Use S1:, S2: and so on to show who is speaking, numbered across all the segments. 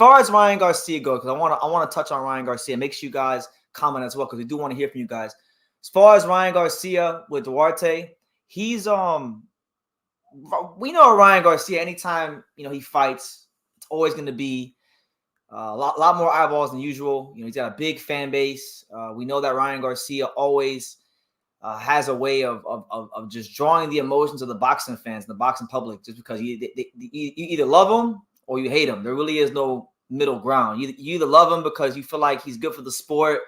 S1: far as Ryan Garcia goes, because I want to touch on Ryan Garcia. Make sure you guys comment as well, because we do want to hear from you guys. As far as Ryan Garcia with Duarte, he's we know Ryan Garcia. Anytime he fights, it's always going to be a lot more eyeballs than usual. He's got a big fan base. We know that Ryan Garcia always has a way of just drawing the emotions of the boxing fans, the boxing public, just because you either love him or you hate him. There really is no middle ground. You either love him because you feel like he's good for the sport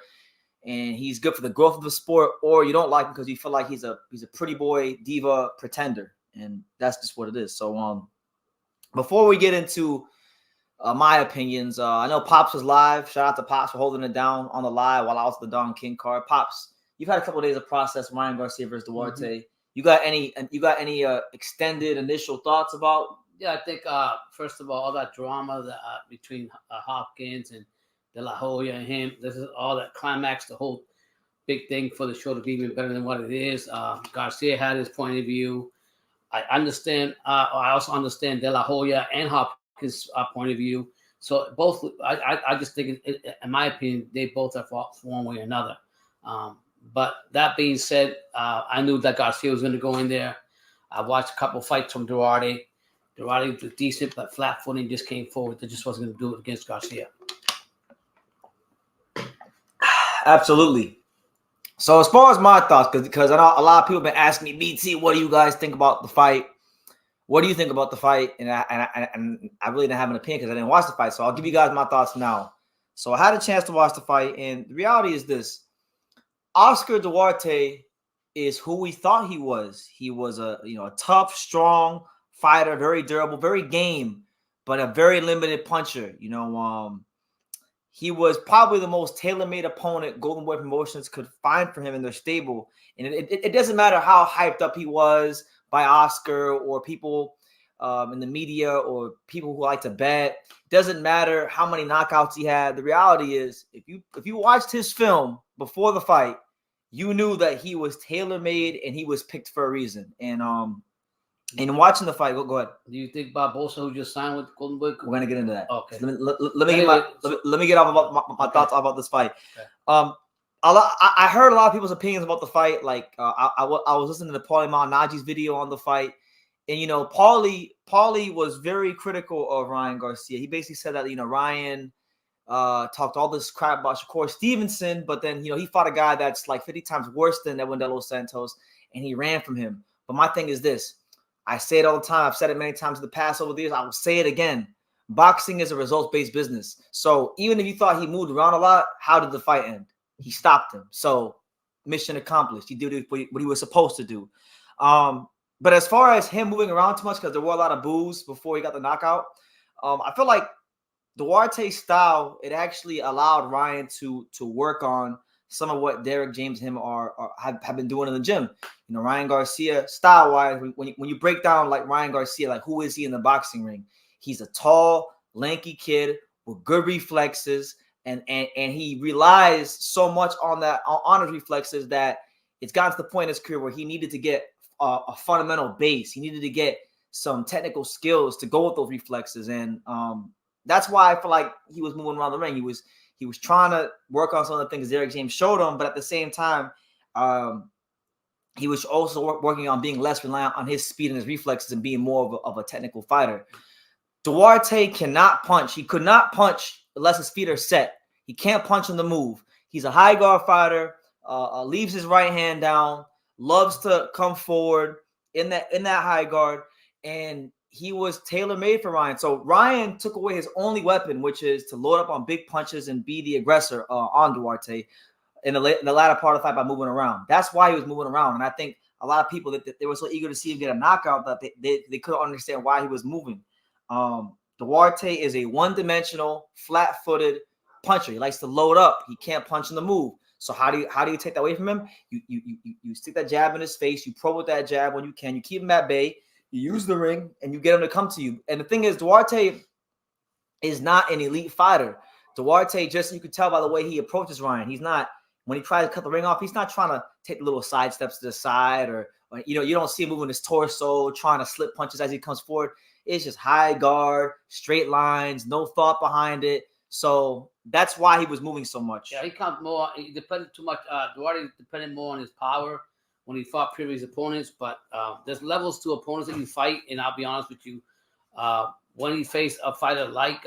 S1: and he's good for the growth of the sport, or you don't like him because you feel like he's a pretty boy, diva, pretender, and that's just what it is. So before we get into my opinions, I know Pops was live. Shout out to Pops for holding it down on the live while I was at the Don King card. Pops, you've had a couple of days of process Ryan Garcia versus Duarte. Mm-hmm. You got any extended initial thoughts about?
S2: Yeah, I think first of all that drama between Hopkins and De La Hoya and him, this is all that climax, the whole big thing for the show to be even better than what it is. Garcia had his point of view. I understand. I also understand De La Hoya and Hopkins' point of view. So both, I just think, in my opinion, they both are fault for one way or another. But that being said, I knew that Garcia was going to go in there. I watched a couple fights from Duarte. Duarte was decent, but flat footing just came forward. They just wasn't going to do it against Garcia.
S1: Absolutely. So as far as my thoughts, because I know a lot of people have been asking me, BT, what do you guys think about the fight? What do you think about the fight? And I really didn't have an opinion because I didn't watch the fight. So I'll give you guys my thoughts now. So I had a chance to watch the fight, and the reality is this. Oscar Duarte is who we thought he was. He was a tough, strong fighter, very durable, very game, but a very limited puncher. He was probably the most tailor-made opponent Golden Boy Promotions could find for him in their stable. And it doesn't matter how hyped up he was by Oscar or people in the media or people who like to bet. It doesn't matter how many knockouts he had. The reality is, if you watched his film before the fight, you knew that he was tailor-made and he was picked for a reason. And watching the fight, go ahead.
S2: Do you think Barbosa, who just signed with Golden Boy?
S1: We're gonna get into that.
S2: Okay.
S1: Let me get off about my thoughts about this fight. Okay. I heard a lot of people's opinions about the fight. Like I was listening to Paulie Malignaggi's video on the fight, and Paulie was very critical of Ryan Garcia. He basically said that Ryan talked all this crap about Shakur Stevenson, but then he fought a guy that's like 50 times worse than Edwin De Los Santos, and he ran from him. But my thing is this. I say it all the time. I've said it many times in the past over the years. I will say it again. Boxing is a results-based business. So even if you thought he moved around a lot, how did the fight end? He stopped him. So mission accomplished. He did what he was supposed to do. But as far as him moving around too much, because there were a lot of boos before he got the knockout, I feel like Duarte's style, it actually allowed Ryan to work on some of what Derrick James and him have been doing in the gym. Ryan Garcia, style-wise, when you break down like Ryan Garcia, like who is he in the boxing ring? He's a tall, lanky kid with good reflexes, and he relies so much on his reflexes that it's gotten to the point in his career where he needed to get a fundamental base. He needed to get some technical skills to go with those reflexes, and that's why I feel like he was moving around the ring. He was trying to work on some of the things Derrick James showed him, but at the same time, he was also working on being less reliant on his speed and his reflexes and being more of a technical fighter. Duarte cannot punch. He could not punch unless his feet are set. He can't punch on the move. He's a high guard fighter, leaves his right hand down, loves to come forward in that high guard, and he was tailor-made for Ryan. So Ryan took away his only weapon, which is to load up on big punches and be the aggressor on Duarte in the latter part of the fight by moving around. That's why he was moving around. And I think a lot of people that they were so eager to see him get a knockout that they couldn't understand why he was moving. Duarte is a one-dimensional, flat-footed puncher. He likes to load up. He can't punch in the move. So how do you take that away from him? You stick that jab in his face. You probe with that jab when you can. You keep him at bay. You use the ring, and you get him to come to you. And the thing is, Duarte is not an elite fighter. Duarte, just you could tell by the way he approaches Ryan. He's not, when he tries to cut the ring off, he's not trying to take little side steps to the side or you don't see him moving his torso, trying to slip punches as he comes forward. It's just high guard, straight lines, no thought behind it. So that's why he was moving so much.
S2: Yeah, he comes more. He depended too much. Duarte depended more on his power when he fought previous opponents. But there's levels to opponents that you fight, and I'll be honest with you, when he faced a fighter like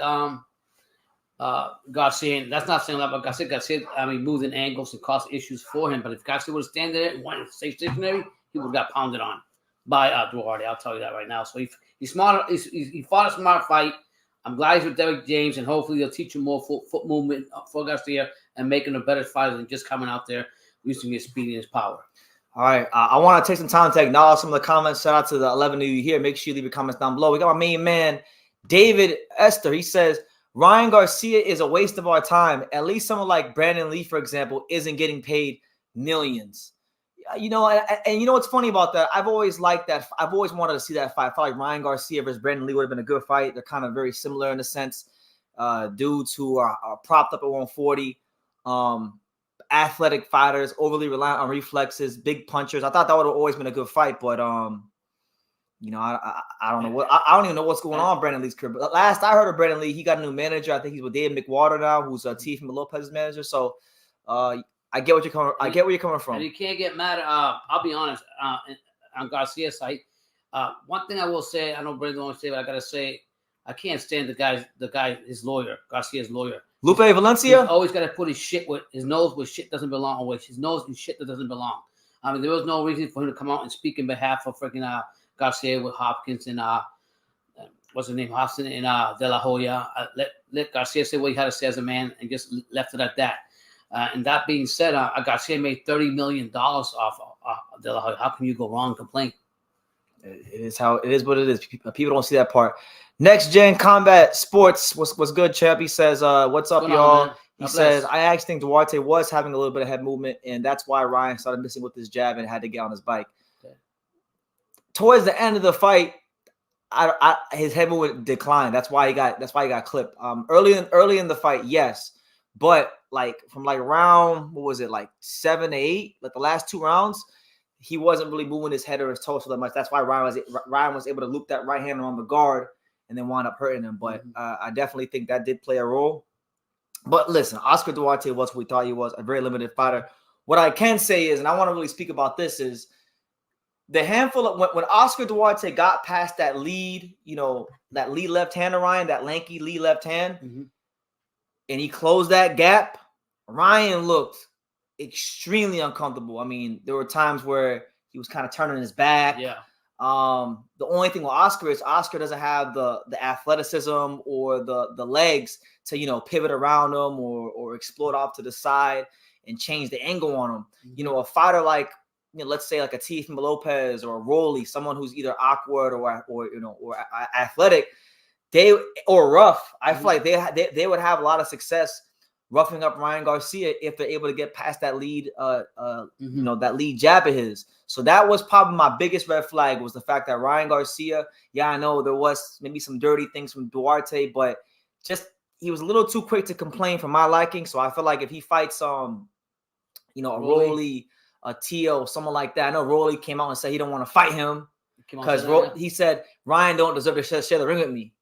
S2: Garcia, and that's not saying a lot about Garcia. Garcia, moved in angles and caused issues for him. But if Garcia would have stand there and wanted to stay stationary, he would have got pounded on by Duarte. I'll tell you that right now. So he's smart. He fought a smart fight. I'm glad he's with Derrick James, and hopefully they'll teach him more foot movement for Garcia and make him a better fighter than just coming out there using his speed and his power.
S1: All right. I want to take some time to acknowledge some of the comments. Shout out to the 11 of you here. Make sure you leave your comments down below. We got my main man, David Esther. He says, Ryan Garcia is a waste of our time. At least someone like Brandon Lee, for example, isn't getting paid millions. You know, and you know what's funny about that? I've always liked that. I've always wanted to see that fight. I felt like Ryan Garcia versus Brandon Lee would have been a good fight. They're kind of very similar in a sense. Dudes who are propped up at 140, athletic fighters, overly reliant on reflexes, big punchers. I thought that would have always been a good fight, but you know, I don't know what I don't even know what's going on in Brandon Lee's career. But last I heard of Brandon Lee, he got a new manager. I think he's with David McWater now, who's Teofimo Lopez's manager. So I get what you're coming. I get where you're coming from.
S2: And you can't get mad. I'll be honest. On Garcia's side, one thing I will say, I know Brandon won't say, but I gotta say, I can't stand the guy, his lawyer, Garcia's lawyer,
S1: Lupe Valencia.
S2: He's always got to put his nose where shit doesn't belong, or his nose in shit that doesn't belong. There was no reason for him to come out and speak in behalf of freaking Garcia with Hopkins and what's his name, Hobson and De La Hoya. Let Garcia say what he had to say as a man, and just left it at that. And that being said, Garcia made $30 million off De La Hoya. How can you go wrong and complain?
S1: It is what it is. People don't see that part. Next Gen Combat Sports. What's good, Chep? He says, what's up, y'all? He says, I actually think Duarte was having a little bit of head movement, and that's why Ryan started missing with his jab and had to get on his bike. Okay. Towards the end of the fight, his head movement declined. That's why he got clipped. Early in the fight, yes. But from round, what was it, 7 to 8, the last 2 rounds, he wasn't really moving his head or his torso that much. That's why Ryan was able to loop that right hand on the guard and then wound up hurting him. But I definitely think that did play a role. But listen, Oscar Duarte was what we thought he was, a very limited fighter. What I can say is, and I want to really speak about this, is the handful of when Oscar Duarte got past that lead, that lead left hand of Ryan, that lanky lead left hand, and he closed that gap, Ryan looked extremely uncomfortable. There were times where he was kind of turning his back. Yeah. The only thing with Oscar is Oscar doesn't have the athleticism or the legs to pivot around him or explode off to the side and change the angle on him. A fighter like let's say a Teofimo Lopez or a Rolly, someone who's either awkward or athletic, or rough. I feel like they would have a lot of success roughing up Ryan Garcia if they're able to get past that lead, that lead jab of his. So that was probably my biggest red flag, was the fact that Ryan Garcia, I know there was maybe some dirty things from Duarte, but just he was a little too quick to complain for my liking. So I feel like if he fights, a Rolly, a Tio, someone like that. I know Rolly came out and said he don't want to fight him because he said Ryan don't deserve to share the ring with me.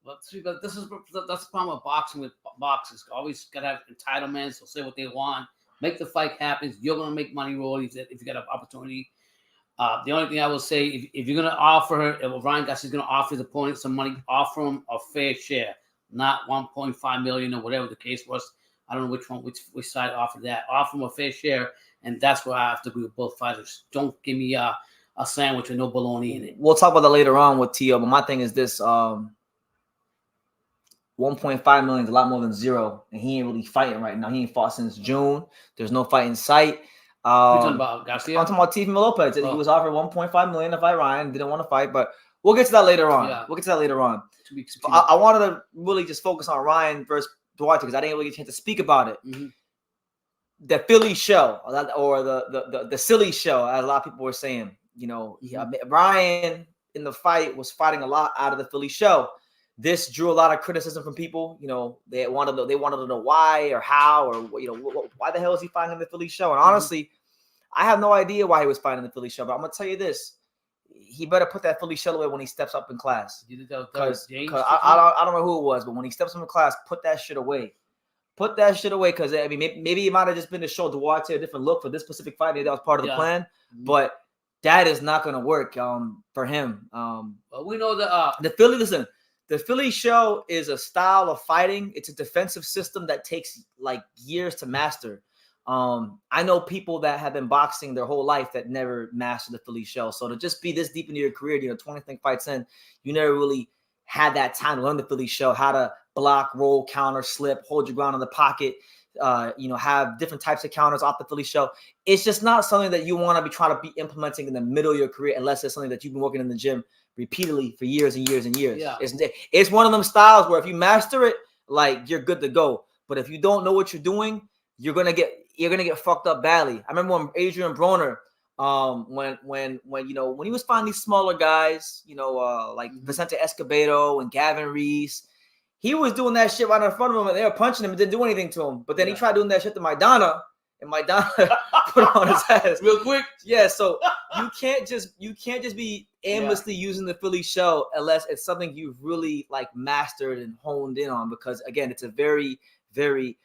S2: But that's the problem with boxing. With boxers, always gotta have entitlements. They'll say what they want, make the fight happen. You're gonna make money, Rolly, if you got an opportunity. The only thing I will say, if you're gonna offer if Ryan Garcia's gonna offer his opponent some money, offer him a fair share, not 1.5 million or whatever the case was. I don't know which side offered that. Offer him a fair share, and that's where I have to agree with both fighters. Don't give me a sandwich with no bologna in it.
S1: We'll talk about that later on with Tio, but my thing is this: 1.5 million is a lot more than zero, and he ain't really fighting right now. He ain't fought since June. There's no fight in sight.
S2: You're talking about Garcia?
S1: I'm talking about Teofimo Lopez. He was offered 1.5 million to fight Ryan. Didn't want to fight, but we'll get to that later on. Yeah. We'll get to that later on. I wanted to really just focus on Ryan versus Duarte because I didn't really get a chance to speak about it. The Philly show, or the silly show, as a lot of people were saying. Ryan in the fight was fighting a lot out of the Philly show. This drew a lot of criticism from people. They wanted to know why or how or why the hell is he fighting in the Philly show? And honestly, I have no idea why he was fighting in the Philly show. But I'm gonna tell you this: he better put that Philly shell away when he steps up in class.
S2: Because
S1: I don't know who it was, but when he steps up in class, put that shit away. Put that shit away, because I mean, maybe it might have just been to show Duarte a different look for this specific fight. Maybe that was part of the plan, but that is not going to work for him.
S2: But we know that
S1: the Philly shell is a style of fighting. It's a defensive system that takes like years to master. I know people that have been boxing their whole life that never mastered the Philly shell. So to just be this deep into your career, 20 fights in, you never really had that time to learn the Philly shell, how to block, roll, counter, slip, hold your ground in the pocket, have different types of counters off the Philly shell. It's just not something that you want to be trying to be implementing in the middle of your career, unless it's something that you've been working in the gym repeatedly for years and years and years.
S2: Yeah.
S1: It's one of them styles where if you master it, like, you're good to go. But if you don't know what you're doing, you're gonna get fucked up badly. I remember when Adrian Broner, when he was finding these smaller guys, like Vicente Escobedo and Gavin Reese, he was doing that shit right in front of him, and they were punching him and didn't do anything to him. But then he tried doing that shit to Maidana, and Maidana put on his ass
S2: real quick.
S1: Yeah, so you can't just be aimlessly using the Philly shell unless it's something you've really like mastered and honed in on, because again, it's a very, very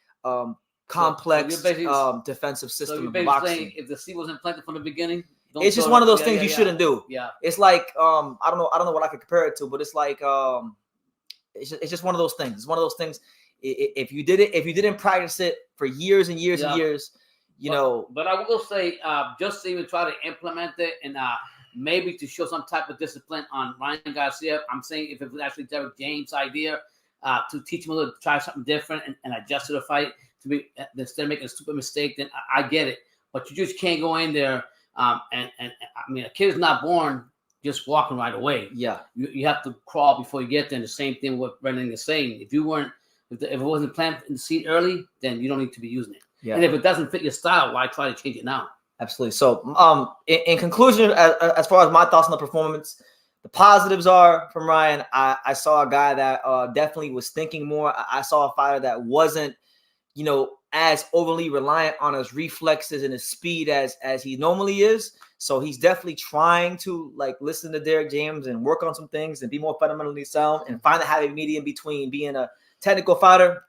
S1: complex defensive system.
S2: So you're
S1: of
S2: basically
S1: boxing.
S2: saying if the seed wasn't planted from the beginning,
S1: It's just one of those things you shouldn't do.
S2: Yeah,
S1: it's like I don't know what I could compare it to, but it's like it's just one of those things. It's one of those things. If you didn't practice it for years and years and years,
S2: But I will say, just to even try to implement it and maybe to show some type of discipline on Ryan Garcia. I'm saying if it was actually Derrick James' idea to teach him to try something different and adjust to the fight to be instead of making a stupid mistake, then I get it. But you just can't go in there and I mean, a kid is not born just walking right away.
S1: Yeah,
S2: you have to crawl before you get there. And the same thing with Brendan is saying. If it wasn't planted in the seed early, then you don't need to be using it. Yeah. And if it doesn't fit your style, why try to change it now?
S1: Absolutely. So, in conclusion, as far as my thoughts on the performance, the positives are from Ryan. I saw a guy that definitely was thinking more. I saw a fighter that wasn't, as overly reliant on his reflexes and his speed as he normally is. So he's definitely trying to like listen to Derrick James and work on some things and be more fundamentally sound and find the happy medium between being a technical fighter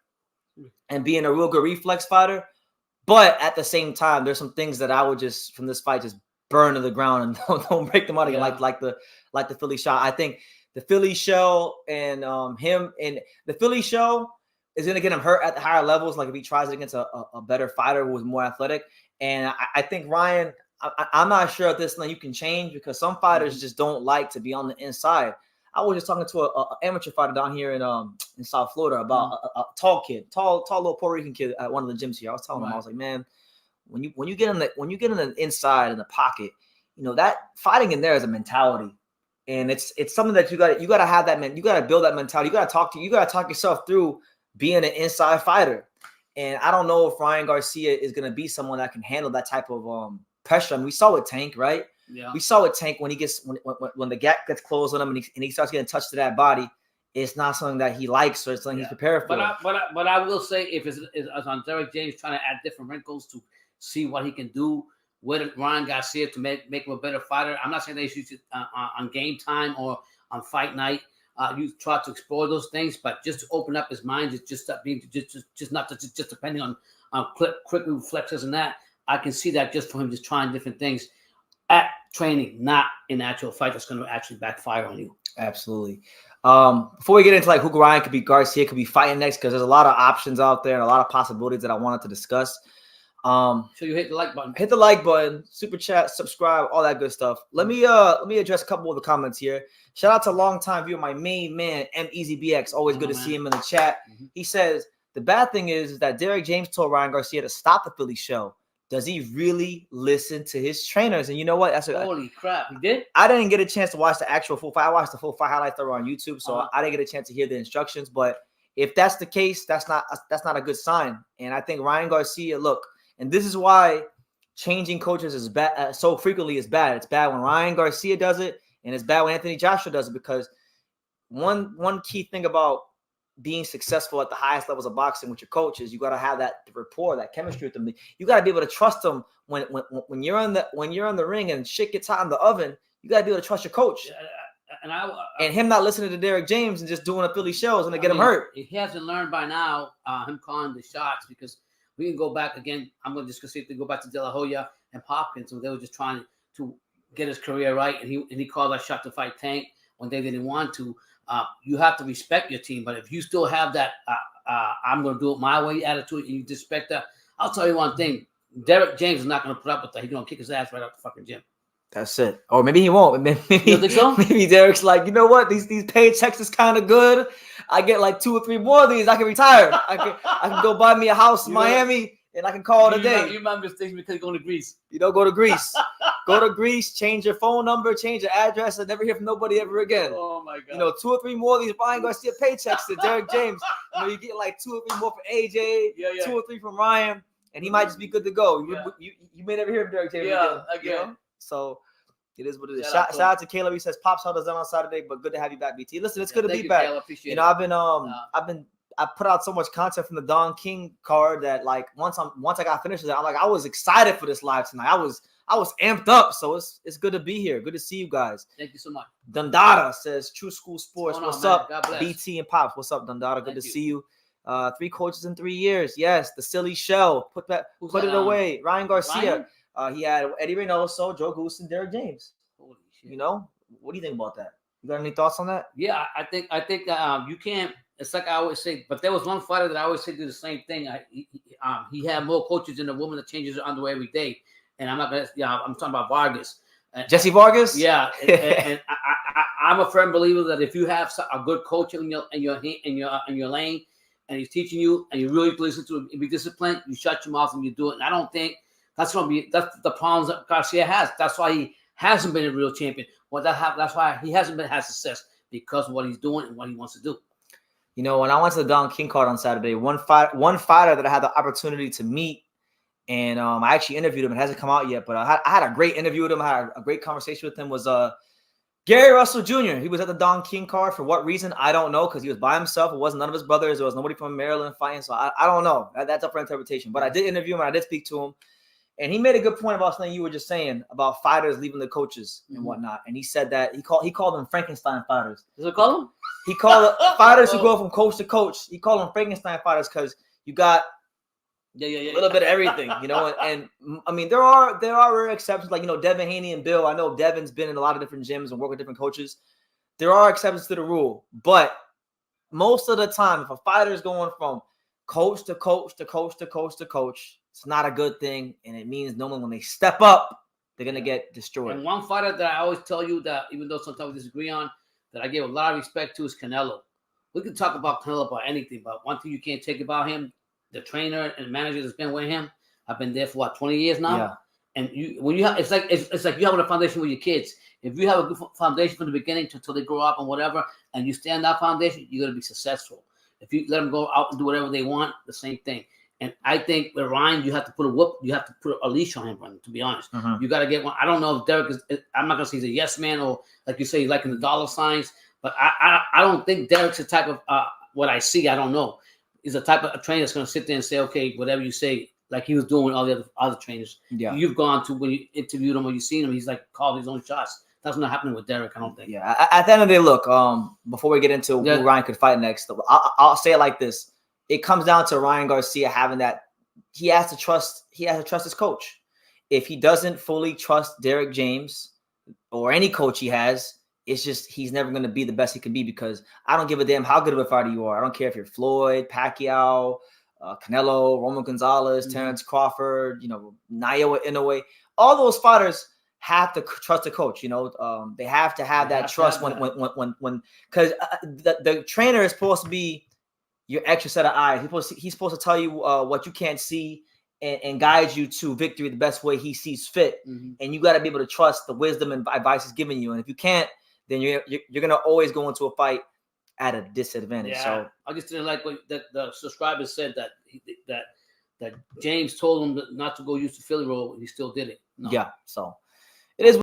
S1: and being a real good reflex fighter. But at the same time, there's some things that I would just from this fight just burn to the ground and don't break them out again, like the Philly shot. I think the Philly shell and the Philly shell is going to get him hurt at the higher levels. Like if he tries it against a better fighter who is more athletic. And I think Ryan, I'm not sure if this thing you can change because some fighters just don't like to be on the inside. I was just talking to an amateur fighter down here in South Florida about a tall little Puerto Rican kid at one of the gyms here. I was telling him, I was like, man, when you get in the inside in the pocket, that fighting in there is a mentality, and it's something that you got to have that man. You got to build that mentality. You got to talk yourself through being an inside fighter. And I don't know if Ryan Garcia is going to be someone that can handle that type of pressure. I mean, we saw with Tank, right?
S2: Yeah.
S1: We saw with Tank when when the gap gets closed on him and he starts getting touched to that body. It's not something that he likes or it's something he's prepared for.
S2: But I will say if it's on Derrick James trying to add different wrinkles to see what he can do with Ryan Garcia to make him a better fighter. I'm not saying they should on game time or on fight night. You try to explore those things, but just to open up his mind, just depending on quick reflexes and that. I can see that just for him just trying different things at training, not in actual fight that's going to actually backfire on you.
S1: Absolutely. Before we get into like who Ryan could be, Garcia could be fighting next, because there's a lot of options out there and a lot of possibilities that I wanted to discuss.
S2: So you hit the like button.
S1: Hit the like button, super chat, subscribe, all that good stuff. Let me address a couple of the comments here. Shout out to longtime viewer, my main man, MEasyBX. Always good to see him in the chat. He says the bad thing is that Derrick James told Ryan Garcia to stop the Philly show. Does he really listen to his trainers? And you know what?
S2: Holy crap, he did?
S1: I didn't get a chance to watch the actual full fight. I watched the full fight highlights that were on YouTube, so I didn't get a chance to hear the instructions. But if that's the case, that's not a good sign. And I think Ryan Garcia, look, and this is why changing coaches is bad so frequently is bad. It's bad when Ryan Garcia does it, and it's bad when Anthony Joshua does it, because one key thing about being successful at the highest levels of boxing with your coaches, you got to have that rapport, that chemistry with them. You got to be able to trust them when you're on the ring and shit gets hot in the oven. You got to be able to trust your coach.
S2: And
S1: him not listening to Derrick James and just doing the Philly shows and they get him hurt.
S2: He hasn't learned by now him calling the shots, because we can go back again. I'm going to just see if they go back to De La Hoya and Hopkins, so they were just trying to get his career right, and he called that shot to fight Tank when they didn't want to. You have to respect your team, but if you still have that I'm going to do it my way attitude, and you disrespect that, I'll tell you one thing: Derrick James is not going to put up with that. He's going to kick his ass right out the fucking gym.
S1: That's it. Or maybe he won't. Maybe,
S2: you don't think so?
S1: Maybe Derrick's like, you know what? These paychecks is kind of good. I get like 2 or 3 more of these. I can retire. I can go buy me a house in Miami and I can call it a day.
S2: You remember mistakes because you're going to Greece.
S1: You don't go to Greece. Go to Greece, change your phone number, change your address, and never hear from nobody ever again.
S2: Oh my God.
S1: You know, 2 or 3 more of these Ryan Garcia paychecks to Derrick James. You know, you get like 2 or 3 more from AJ, 2 or 3 from Ryan, and he might just be good to go. You may never hear from Derrick James again. You know? So it is what it is. Shout out to Caleb. He says Pops held us down on Saturday, but good to have you back, BT. Listen, it's good to be back.
S2: Caleb, appreciate
S1: it. I put out so much content from the Don King card that like once I got finished with it, I was excited for this live tonight. I was amped up. So it's good to be here. Good to see you guys.
S2: Thank you so much.
S1: Dundada says True School Sports. What's up?
S2: God bless.
S1: BT and Pops. What's up, Dundada? Good to see you. 3 coaches in 3 years. Yes, the silly shell. Put it away. Ryan Garcia. He had Eddie Reynoso, Joe Goose, and Derrick James.
S2: Holy shit.
S1: You know, what do you think about that? You got any thoughts on that?
S2: Yeah, I think you can't. It's like I always say, but there was one fighter that I always say do the same thing. He had more coaches than a woman that changes her underwear every day. And I'm not gonna. Yeah, I'm talking about Vargas.
S1: Jesse Vargas.
S2: Yeah, and I'm a firm believer that if you have a good coach in your lane, and he's teaching you, and you really listen to him, be disciplined, you shut your mouth and you do it. And I don't think that's the problems that Garcia has. That's why he hasn't been a real champion. That's why he hasn't had success, because of what he's doing and what he wants to do.
S1: You know, when I went to the Don King card on Saturday, one fighter that I had the opportunity to meet, and I actually interviewed him. It hasn't come out yet, but I had a great interview with him. I had a great conversation with him. Was Gary Russell Jr. He was at the Don King card. For what reason, I don't know, because he was by himself. It wasn't none of his brothers. There was nobody from Maryland fighting, so I don't know. That's up for interpretation. But I did interview him, and I did speak to him. And he made a good point about something you were just saying about fighters leaving the coaches and whatnot. And he said that he called them Frankenstein fighters.
S2: Does it call them?
S1: He called fighters who go from coach to coach. He called them Frankenstein fighters because you got a little bit of everything, you know. And I mean, there are rare exceptions, like, you know, Devin Haney and Bill. I know Devin's been in a lot of different gyms and worked with different coaches. There are exceptions to the rule, but most of the time, if a fighter is going from coach to coach to coach to coach to coach, it's not a good thing, and it means normally when they step up, they're gonna get destroyed.
S2: And one fighter that I always tell you that, even though sometimes we disagree on, that I give a lot of respect to is Canelo. We can talk about Canelo about anything, but one thing you can't take about him, the trainer and manager that's been with him, I've been there for 20 years now. Yeah. And it's like you having a foundation with your kids. If you have a good foundation from the beginning until they grow up and whatever, and you stand that foundation, you're gonna be successful. If you let them go out and do whatever they want, the same thing. And I think with Ryan, you have to put a leash on him, to be honest. You got to get one. I don't know if Derrick is, I'm not going to say he's a yes man, or like you say, like in the dollar signs, but I don't think Derrick's the type of, what I see, I don't know. He's the type of a trainer that's going to sit there and say, okay, whatever you say, like he was doing with all the other trainers. Yeah. You've gone to, when you interviewed him or you've seen him, he's like called his own shots. That's not happening with Derrick, I don't think.
S1: Yeah. At the end of the day, look, before we get into who Ryan could fight next, I'll say it like this. It comes down to Ryan Garcia having that. He has to trust his coach. If he doesn't fully trust Derrick James or any coach he has, it's just he's never going to be the best he can be, because I don't give a damn how good of a fighter you are. I don't care if you're Floyd, Pacquiao, Canelo, Roman Gonzalez, Terrence Crawford, you know, Naoya Inoue. All those fighters have to trust the coach. You know, they have to have that trust when because the trainer is supposed to be your extra set of eyes. He's supposed to tell you what you can't see and guide you to victory the best way he sees fit. And you got to be able to trust the wisdom and advice he's giving you. And if you can't, then you're going to always go into a fight at a disadvantage.
S2: Yeah.
S1: So
S2: I just didn't like what the subscriber said, that James told him not to go use the Philly roll, and he still did it. No.
S1: Yeah. So